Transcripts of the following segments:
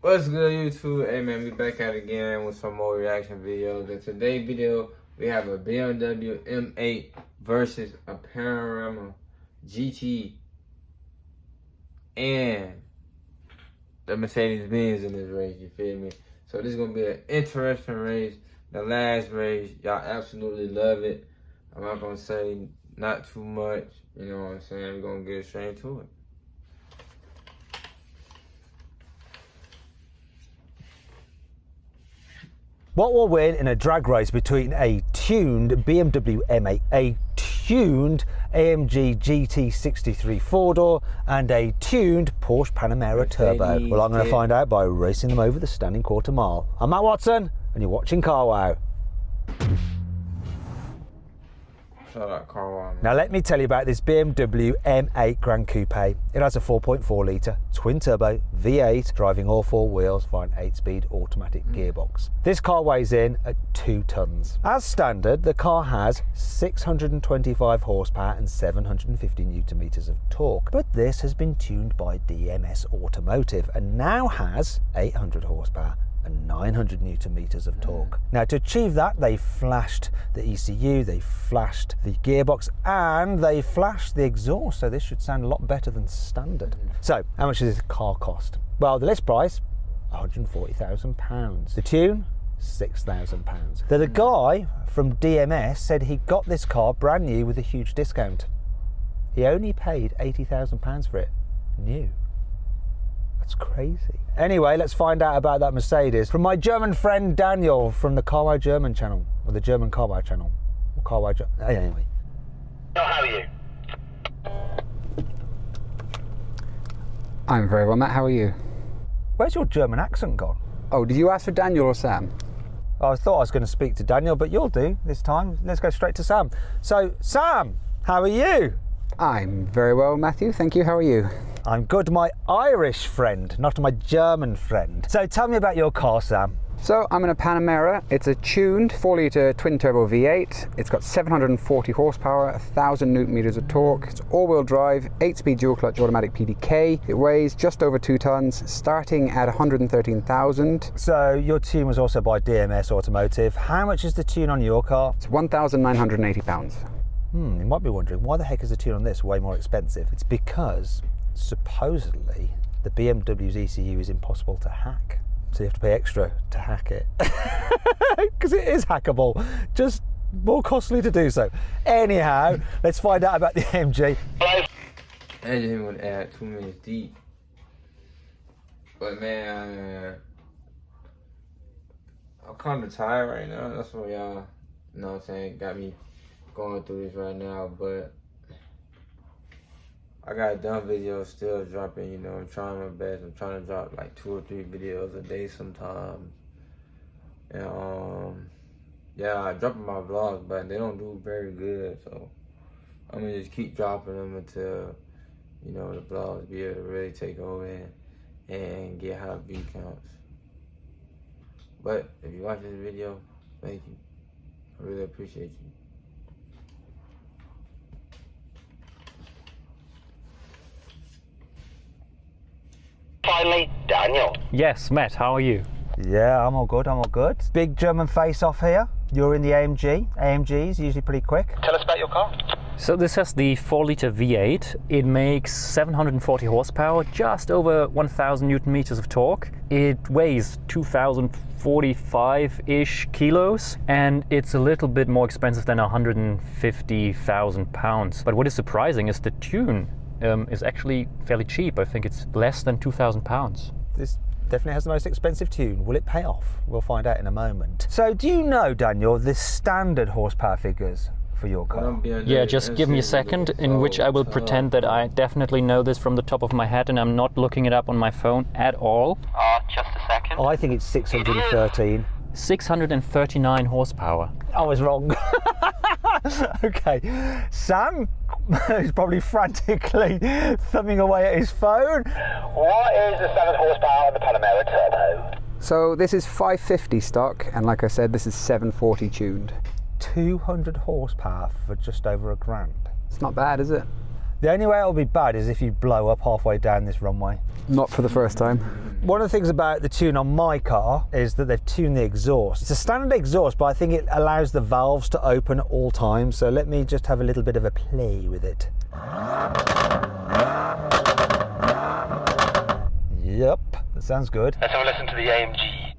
What's good, YouTube? Hey man, we back at it again with some more reaction videos. In today's video, we have a BMW M8 versus a Panamera GT and the Mercedes Benz in this race, you feel me? So this is gonna be an interesting race. The last race, y'all absolutely love it. I'm not gonna say not too much, you know what I'm saying? We're gonna get straight to it. What will win in a drag race between a tuned BMW M8, a tuned AMG GT-63 four-door and a tuned Porsche Panamera Turbo? Well, I'm going to find out by racing them over the standing quarter mile. I'm Matt Watson and you're watching Car Wow. Shout out Car Wow. Now let me tell you about this BMW M8 Grand Coupe. It has a 4.4 litre twin turbo V8 driving all four wheels via an 8-speed automatic gearbox. This car weighs in at 2 tonnes. As standard, the car has 625 horsepower and 750 newton meters of torque, but this has been tuned by DMS Automotive and now has 800 horsepower and 900 newton meters of torque. Now to achieve that, they flashed the ECU, they flashed the gearbox, and they flashed the exhaust, so this should sound a lot better than standard. So how much does this car cost? Well, the list price, £140,000. The tune, £6,000. The guy from DMS said he got this car brand new with a huge discount. He only paid £80,000 for it, new. That's crazy. Anyway, let's find out about that Mercedes from my German friend Daniel from the Car Wow German channel, or the German Car Wow channel. Or Car Wow anyway. How are you? I'm very well, Matt. How are you? Where's your German accent gone? Oh, did you ask for Daniel or Sam? I thought I was going to speak to Daniel, but you'll do this time. Let's go straight to Sam. So, Sam, how are you? I'm very well, Matthew. Thank you. How are you? I'm good, my Irish friend, not my German friend. So tell me about your car, Sam. So I'm in a Panamera. It's a tuned 4-litre twin-turbo V8. It's got 740 horsepower, 1,000 newton meters of torque. It's all-wheel drive, 8-speed dual-clutch automatic PDK. It weighs just over 2 tons, starting at 113,000. So your tune was also by DMS Automotive. How much is the tune on your car? It's 1,980 pounds. You might be wondering, why the heck is the tune on this way more expensive? It's because supposedly the BMW's ECU is impossible to hack, so you have to pay extra to hack it because it is hackable, just more costly to do so. Anyhow, let's find out about the AMG. I didn't want to add 2 minutes deep, but man, I'm kind of tired right now. That's what y'all, you know what I'm saying, got me going through this right now, but I got dumb videos still dropping, you know. I'm trying my best. I'm trying to drop like 2 or 3 videos a day sometimes. And yeah, I drop my vlogs, but they don't do very good. So I'm gonna just keep dropping them until, you know, the vlogs be able to really take over and get high view counts. But if you watch this video, thank you. I really appreciate you. Finally, Daniel. Yes, Matt, how are you? Yeah, I'm all good, I'm all good. Big German face off here. You're in the AMG. AMG's usually pretty quick. Tell us about your car. So this has the 4-litre V8. It makes 740 horsepower, just over 1,000 newton meters of torque. It weighs 2,045-ish kilos, and it's a little bit more expensive than 150,000 pounds. But what is surprising is the tune is actually fairly cheap. I think it's less than 2,000 pounds. This definitely has the most expensive tune. Will it pay off? We'll find out in a moment. So do you know, Daniel, the standard horsepower figures for your car? Yeah, just give me a second in which I will pretend that I definitely know this from the top of my head and I'm not looking it up on my phone at all. Just a second. I think it's 613. 639 horsepower. I was wrong. Okay, Sam is probably frantically thumbing away at his phone. What is the 7 horsepower on the Panamera Turbo? So this is 550 stock, and like I said, this is 740 tuned. 200 horsepower for just over £1,000. It's not bad, is it? The only way it'll be bad is if you blow up halfway down this runway. Not for the first time. One of the things about the tune on my car is that they've tuned the exhaust. It's a standard exhaust, but I think it allows the valves to open at all times. So let me just have a little bit of a play with it. Yep, that sounds good. Let's have a listen to the AMG.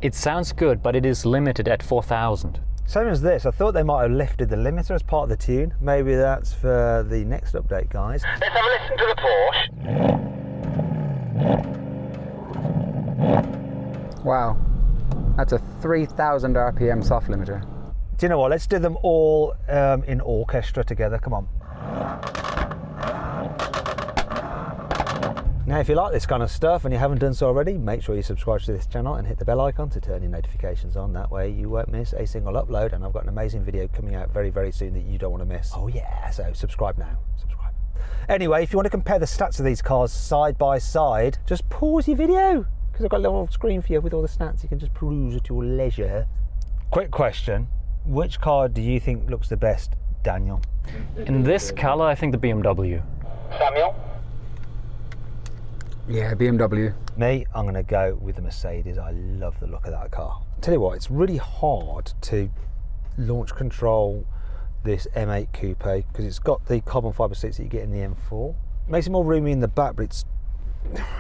It sounds good, but it is limited at 4,000. Same as this. I thought they might have lifted the limiter as part of the tune. Maybe that's for the next update, guys. Let's have a listen to the Porsche. Wow, that's a 3,000 RPM soft limiter. Do you know what? Let's do them all in orchestra together. Come on. Now, if you like this kind of stuff and you haven't done so already, make sure you subscribe to this channel and hit the bell icon to turn your notifications on. That way you won't miss a single upload, and I've got an amazing video coming out very, very soon that you don't want to miss. Oh yeah, so subscribe now, subscribe. Anyway, if you want to compare the stats of these cars side by side, just pause your video, because I've got a little screen for you with all the stats. You can just peruse at your leisure. Quick question, which car do you think looks the best, Daniel? In this color, I think the BMW. Samuel? Yeah, BMW. Me, I'm going to go with the Mercedes. I love the look of that car. Tell you what, it's really hard to launch control this M8 Coupe because it's got the carbon fibre seats that you get in the M4. It makes it more roomy in the back, but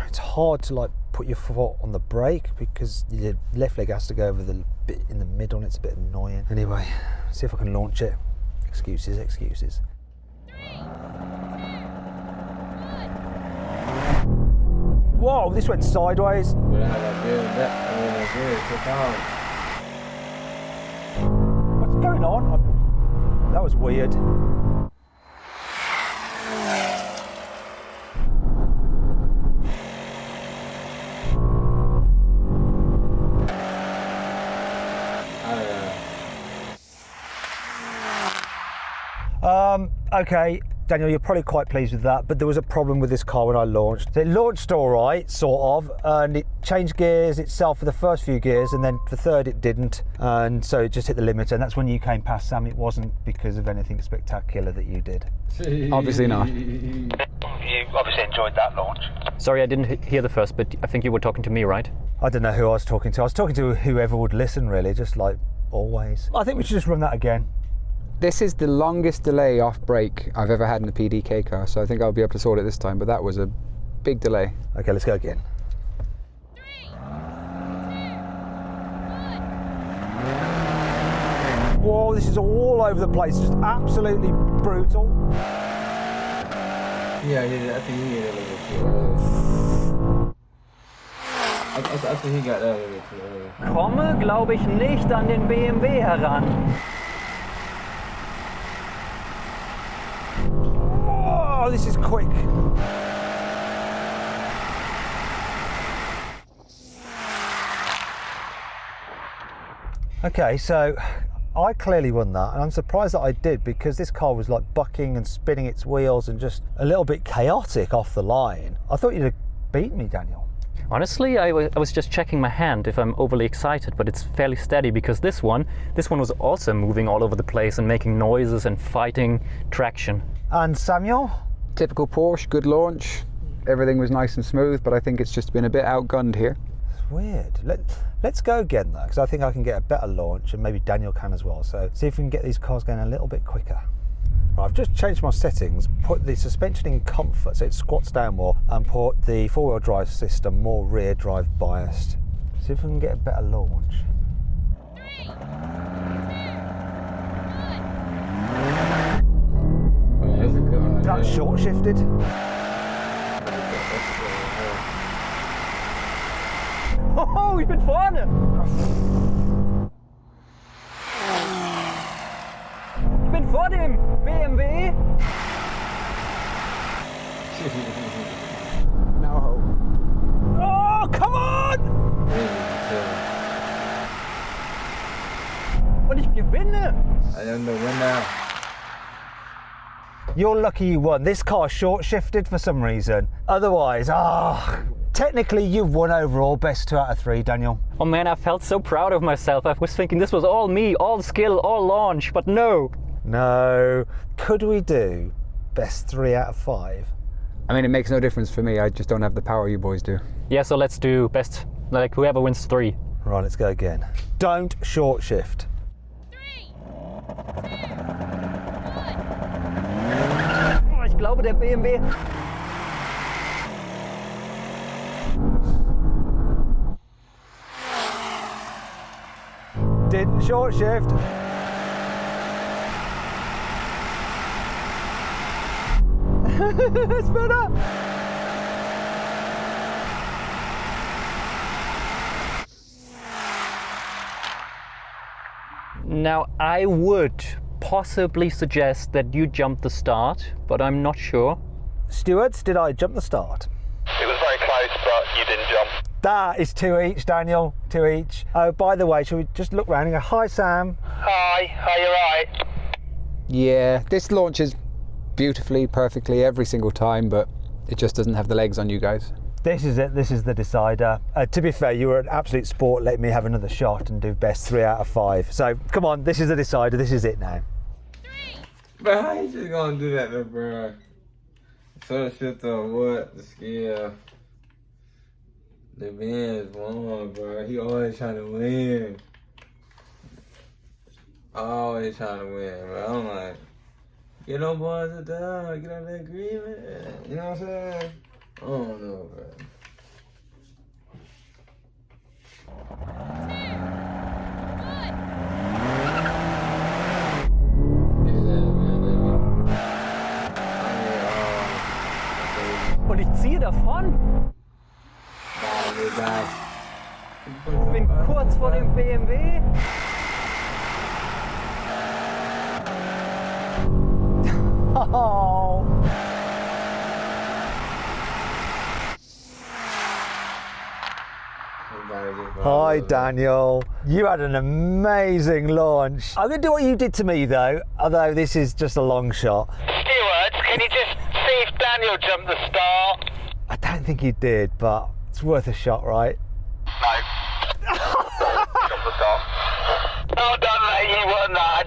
it's hard to like put your foot on the brake because your left leg has to go over the bit in the middle and it's a bit annoying. Anyway, see if I can launch it. Excuses, excuses. Whoa, this went sideways. What's going on? That was weird. Okay, Daniel, you're probably quite pleased with that, but there was a problem with this car when I launched. It launched all right, sort of, and it changed gears itself for the first few gears, and then the third it didn't, and so it just hit the limiter, and that's when you came past, Sam. It wasn't because of anything spectacular that you did. Obviously not. You obviously enjoyed that launch. Sorry, I didn't hear the first, but I think you were talking to me, right? I don't know who I was talking to. I was talking to whoever would listen, really, just like always. I think we should just run that again. This is the longest delay off brake I've ever had in a PDK car, so I think I'll be able to sort it this time, but that was a big delay. Okay, let's go again. 3, 2, 1. Whoa, this is all over the place, just absolutely brutal. Yeah, I think he hit it a little too early. I think he got that a little too early. Komme, glaube ich, nicht an den BMW heran. Oh, this is quick. Okay, so I clearly won that, and I'm surprised that I did because this car was like bucking and spinning its wheels and just a little bit chaotic off the line. I thought you'd have beaten me, Daniel. Honestly, I was just checking my hand if I'm overly excited, but it's fairly steady because this one was also moving all over the place and making noises and fighting traction. And Samuel? Typical Porsche, good launch. Everything was nice and smooth, but I think it's just been a bit outgunned here. It's weird. Let's go again though, because I think I can get a better launch, and maybe Daniel can as well. So see if we can get these cars going a little bit quicker. Right, I've just changed my settings, put the suspension in comfort so it squats down more, and put the four-wheel drive system more rear drive biased. See if we can get a better launch. 3, 2, 1. That's a good one. That's short shifted. Oh, ich bin vorne! Ich bin vor dem BMW! No hope. Oh, come on! Und ich gewinne! I am the winner. You're lucky you won. This car short shifted for some reason. Otherwise, technically you've won overall, best 2 out of 3, Daniel. Oh man, I felt so proud of myself. I was thinking this was all me, all skill, all launch, but no. No. Could we do best 3 out of 5? I mean, it makes no difference for me. I just don't have the power you boys do. Yeah, so let's do best, like whoever wins 3. Right, let's go again. Don't short shift. 3, 2, 1. Oh, ich glaube, der BMW. Didn't short shift. It's better. Now, I would possibly suggest that you jump the start, but I'm not sure. Stewards, did I jump the start? It was very close, but you didn't jump. That is 2 each, Daniel. 2 each. Oh, by the way, shall we just look round and go, hi, Sam? Hi, are you right? Yeah, this launches beautifully, perfectly every single time, but it just doesn't have the legs on you guys. This is it. This is the decider. To be fair, you were an absolute sport letting me have another shot and do best 3 out of 5. So, come on, this is the decider. This is it now. 3. Bro, how you just gonna do that though, bro? So shit on what? The skill. The Benz won, bro. He always trying to win. Always trying to win, bro. I'm like, get on boys with dog, get on that agreement. You know what I'm saying? I don't know, bro. 2, 1. Get his ass, man, baby. Und ich ziehe davon. Ich bin kurz vor dem BMW. Oh. Hi, Daniel. You had an amazing launch. I'm going to do what you did to me, though, although this is just a long shot. Stewards, can you just see if Daniel jumped the start? I don't think he did, but it's worth a shot, right? No. Jump the start. Well done, mate, you won that.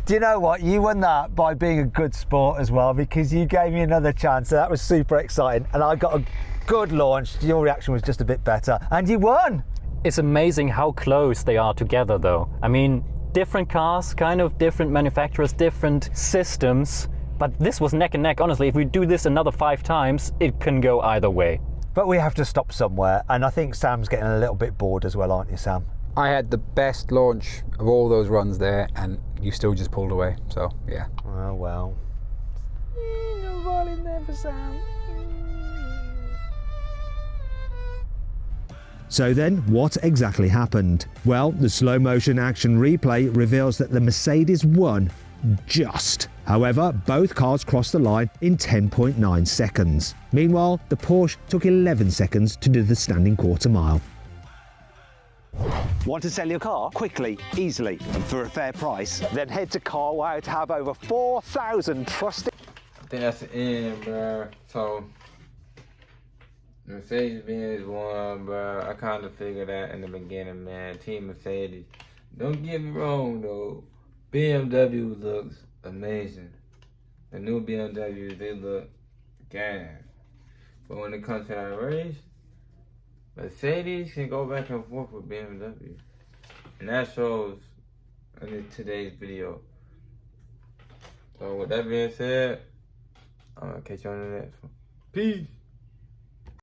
Do you know what? You won that by being a good sport as well, because you gave me another chance, so that was super exciting. And I got a good launch. Your reaction was just a bit better, and you won. It's amazing how close they are together, though. I mean, different cars, kind of different manufacturers, different systems, but this was neck and neck. Honestly, if we do this another 5 times, it can go either way. But we have to stop somewhere, and I think Sam's getting a little bit bored as well, aren't you, Sam? I had the best launch of all those runs there, and you still just pulled away. So, yeah. Oh, well. No ball in there for Sam. So then, what exactly happened? Well, the slow motion action replay reveals that the Mercedes won just. However, both cars crossed the line in 10.9 seconds. Meanwhile, the Porsche took 11 seconds to do the standing quarter mile. Want to sell your car quickly, easily, and for a fair price? Then head to CarWow to have over 4,000 trusted. I think that's the end, bro. So, Mercedes-Benz won, bro. I kind of figured that in the beginning, man. Team Mercedes. Don't get me wrong, though. BMW looks amazing. The new BMWs, they look gas. But when it comes to that race, Mercedes can go back and forth with BMW. And that shows in today's video. So with that being said, I'm gonna catch you on the next one. Peace.